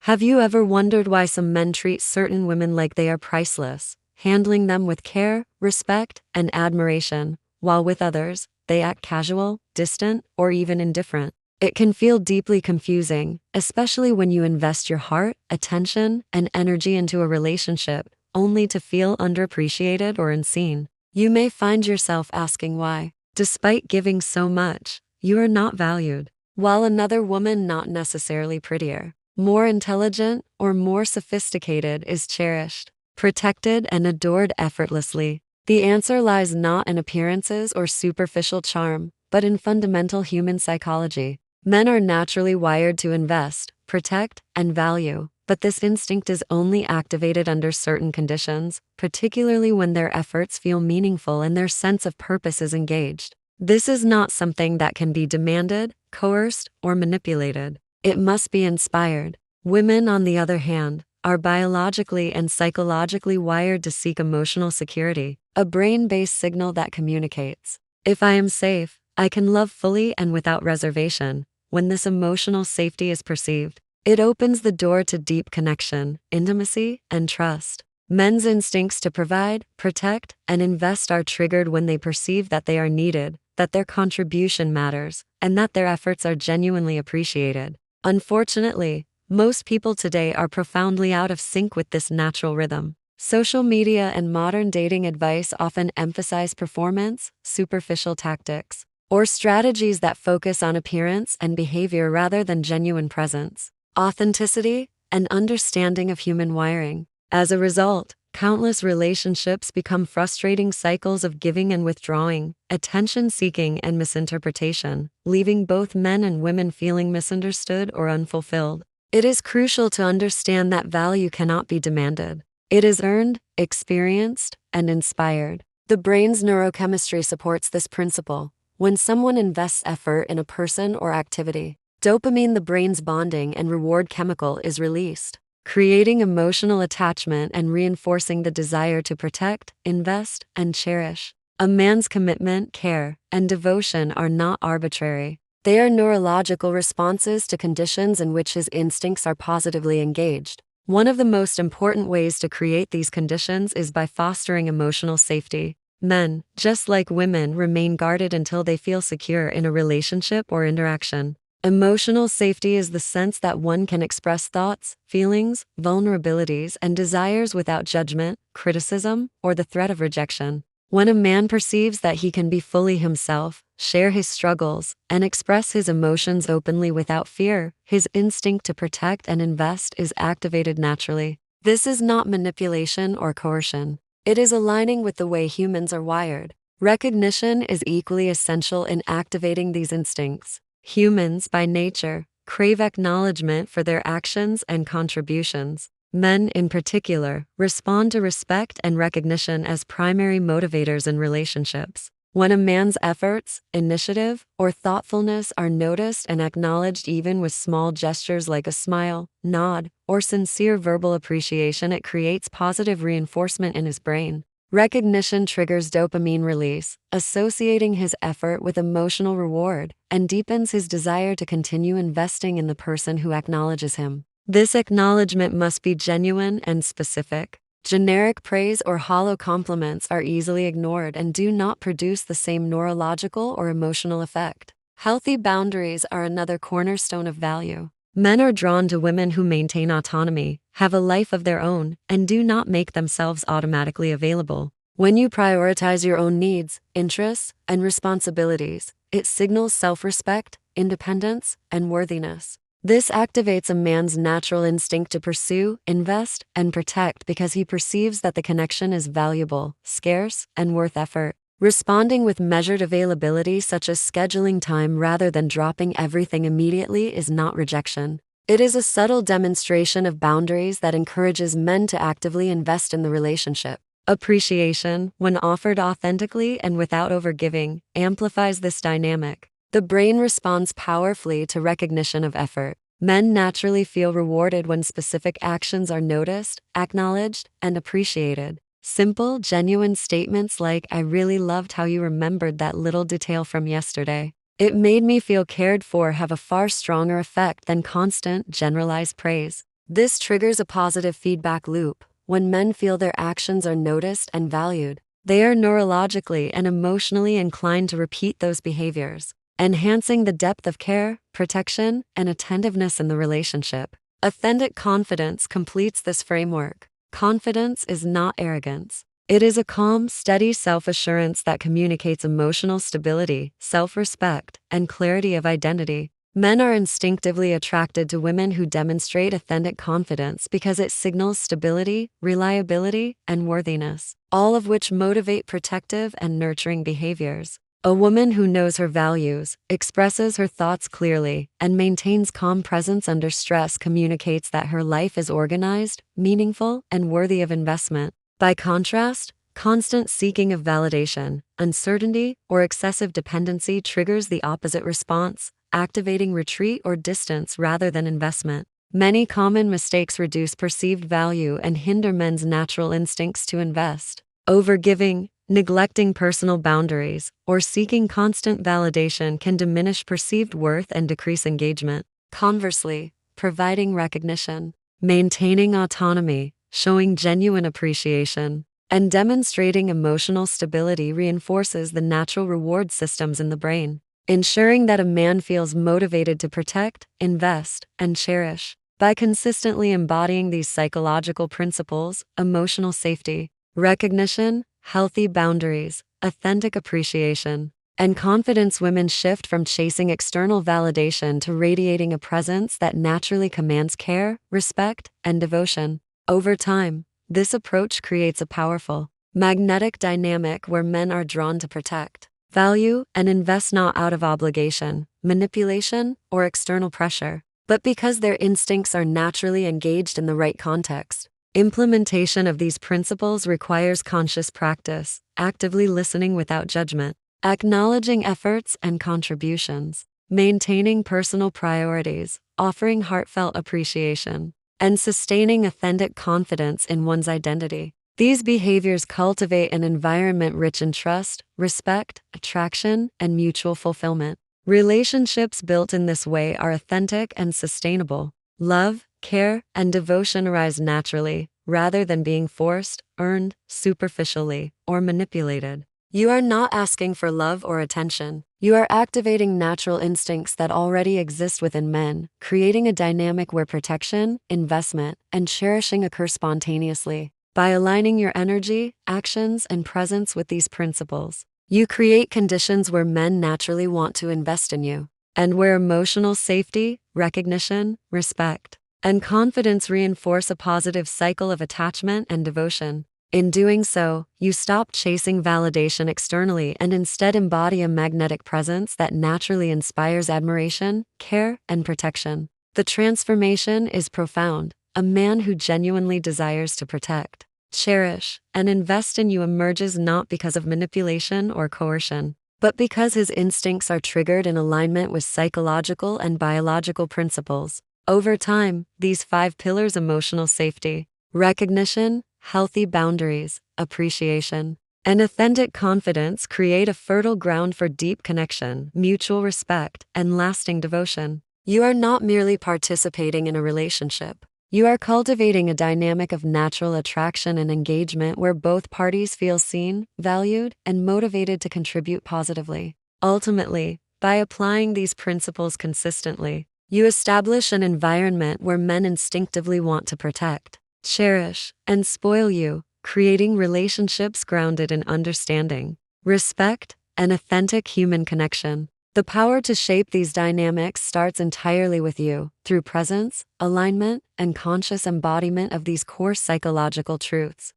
Have you ever wondered why some men treat certain women like they are priceless, handling them with care, respect, and admiration, while with others, they act casual, distant, or even indifferent? It can feel deeply confusing, especially when you invest your heart, attention, and energy into a relationship, only to feel underappreciated or unseen. You may find yourself asking why, despite giving so much, you are not valued, while another woman, not necessarily prettier, more intelligent, or more sophisticated, is cherished, protected, and adored effortlessly. The answer lies not in appearances or superficial charm, but in fundamental human psychology. Men are naturally wired to invest, protect, and value, but this instinct is only activated under certain conditions, particularly when their efforts feel meaningful and their sense of purpose is engaged. This is not something that can be demanded, coerced, or manipulated. It must be inspired. Women, on the other hand, are biologically and psychologically wired to seek emotional security, a brain-based signal that communicates, "If I am safe, I can love fully and without reservation." When this emotional safety is perceived, it opens the door to deep connection, intimacy, and trust. Men's instincts to provide, protect, and invest are triggered when they perceive that they are needed, that their contribution matters, and that their efforts are genuinely appreciated. Unfortunately, most people today are profoundly out of sync with this natural rhythm. Social media and modern dating advice often emphasize performance, superficial tactics, or strategies that focus on appearance and behavior rather than genuine presence, authenticity, and understanding of human wiring. As a result, countless relationships become frustrating cycles of giving and withdrawing, attention-seeking, and misinterpretation, leaving both men and women feeling misunderstood or unfulfilled. It is crucial to understand that value cannot be demanded. It is earned, experienced, and inspired. The brain's neurochemistry supports this principle. When someone invests effort in a person or activity, dopamine, the brain's bonding and reward chemical, is released, creating emotional attachment and reinforcing the desire to protect, invest, and cherish. A man's commitment, care, and devotion are not arbitrary. They are neurological responses to conditions in which his instincts are positively engaged. One of the most important ways to create these conditions is by fostering emotional safety. Men, just like women, remain guarded until they feel secure in a relationship or interaction. Emotional safety is the sense that one can express thoughts, feelings, vulnerabilities, and desires without judgment, criticism, or the threat of rejection. When a man perceives that he can be fully himself, share his struggles, and express his emotions openly without fear, his instinct to protect and invest is activated naturally. This is not manipulation or coercion. It is aligning with the way humans are wired. Recognition is equally essential in activating these instincts. Humans, by nature, crave acknowledgement for their actions and contributions. Men, in particular, respond to respect and recognition as primary motivators in relationships. When a man's efforts, initiative, or thoughtfulness are noticed and acknowledged, even with small gestures like a smile, nod, or sincere verbal appreciation, it creates positive reinforcement in his brain. Recognition triggers dopamine release, associating his effort with emotional reward, and deepens his desire to continue investing in the person who acknowledges him. This acknowledgement must be genuine and specific. Generic praise or hollow compliments are easily ignored and do not produce the same neurological or emotional effect. Healthy boundaries are another cornerstone of value. Men are drawn to women who maintain autonomy, have a life of their own, and do not make themselves automatically available. When you prioritize your own needs, interests, and responsibilities, it signals self-respect, independence, and worthiness. This activates a man's natural instinct to pursue, invest, and protect because he perceives that the connection is valuable, scarce, and worth effort. Responding with measured availability, such as scheduling time rather than dropping everything immediately, is not rejection. It is a subtle demonstration of boundaries that encourages men to actively invest in the relationship. Appreciation, when offered authentically and without overgiving, amplifies this dynamic. The brain responds powerfully to recognition of effort. Men naturally feel rewarded when specific actions are noticed, acknowledged, and appreciated. Simple, genuine statements like, "I really loved how you remembered that little detail from yesterday. It made me feel cared for," have a far stronger effect than constant, generalized praise. This triggers a positive feedback loop. When men feel their actions are noticed and valued, they are neurologically and emotionally inclined to repeat those behaviors, enhancing the depth of care, protection, and attentiveness in the relationship. Authentic confidence completes this framework. Confidence is not arrogance. It is a calm, steady self-assurance that communicates emotional stability, self-respect, and clarity of identity. Men are instinctively attracted to women who demonstrate authentic confidence because it signals stability, reliability, and worthiness, all of which motivate protective and nurturing behaviors. A woman who knows her values, expresses her thoughts clearly, and maintains calm presence under stress communicates that her life is organized, meaningful, and worthy of investment. By contrast, constant seeking of validation, uncertainty, or excessive dependency triggers the opposite response, activating retreat or distance rather than investment. Many common mistakes reduce perceived value and hinder men's natural instincts to invest. Overgiving, neglecting personal boundaries, or seeking constant validation can diminish perceived worth and decrease engagement. Conversely, providing recognition, maintaining autonomy, showing genuine appreciation, and demonstrating emotional stability reinforces the natural reward systems in the brain, ensuring that a man feels motivated to protect, invest, and cherish. By consistently embodying these psychological principles, emotional safety, recognition, healthy boundaries, authentic appreciation, and confidence, women shift from chasing external validation to radiating a presence that naturally commands care, respect, and devotion. Over time, this approach creates a powerful, magnetic dynamic where men are drawn to protect, value, and invest not out of obligation, manipulation, or external pressure, but because their instincts are naturally engaged in the right context. Implementation of these principles requires conscious practice, actively listening without judgment, acknowledging efforts and contributions, maintaining personal priorities, offering heartfelt appreciation, and sustaining authentic confidence in one's identity. These behaviors cultivate an environment rich in trust, respect, attraction, and mutual fulfillment. Relationships built in this way are authentic and sustainable. Love, care, and devotion arise naturally, rather than being forced, earned, superficially, or manipulated. You are not asking for love or attention. You are activating natural instincts that already exist within men, creating a dynamic where protection, investment, and cherishing occur spontaneously. By aligning your energy, actions, and presence with these principles, you create conditions where men naturally want to invest in you, and where emotional safety, recognition, respect, and confidence reinforce a positive cycle of attachment and devotion. In doing so, you stop chasing validation externally and instead embody a magnetic presence that naturally inspires admiration, care, and protection. The transformation is profound. A man who genuinely desires to protect, cherish, and invest in you emerges not because of manipulation or coercion, but because his instincts are triggered in alignment with psychological and biological principles. Over time, these 5 pillars: emotional safety, recognition, healthy boundaries, appreciation, and authentic confidence create a fertile ground for deep connection, mutual respect, and lasting devotion. You are not merely participating in a relationship. You are cultivating a dynamic of natural attraction and engagement where both parties feel seen, valued, and motivated to contribute positively. Ultimately, by applying these principles consistently, you establish an environment where men instinctively want to protect, cherish, and spoil you, creating relationships grounded in understanding, respect, and authentic human connection. The power to shape these dynamics starts entirely with you, through presence, alignment, and conscious embodiment of these core psychological truths.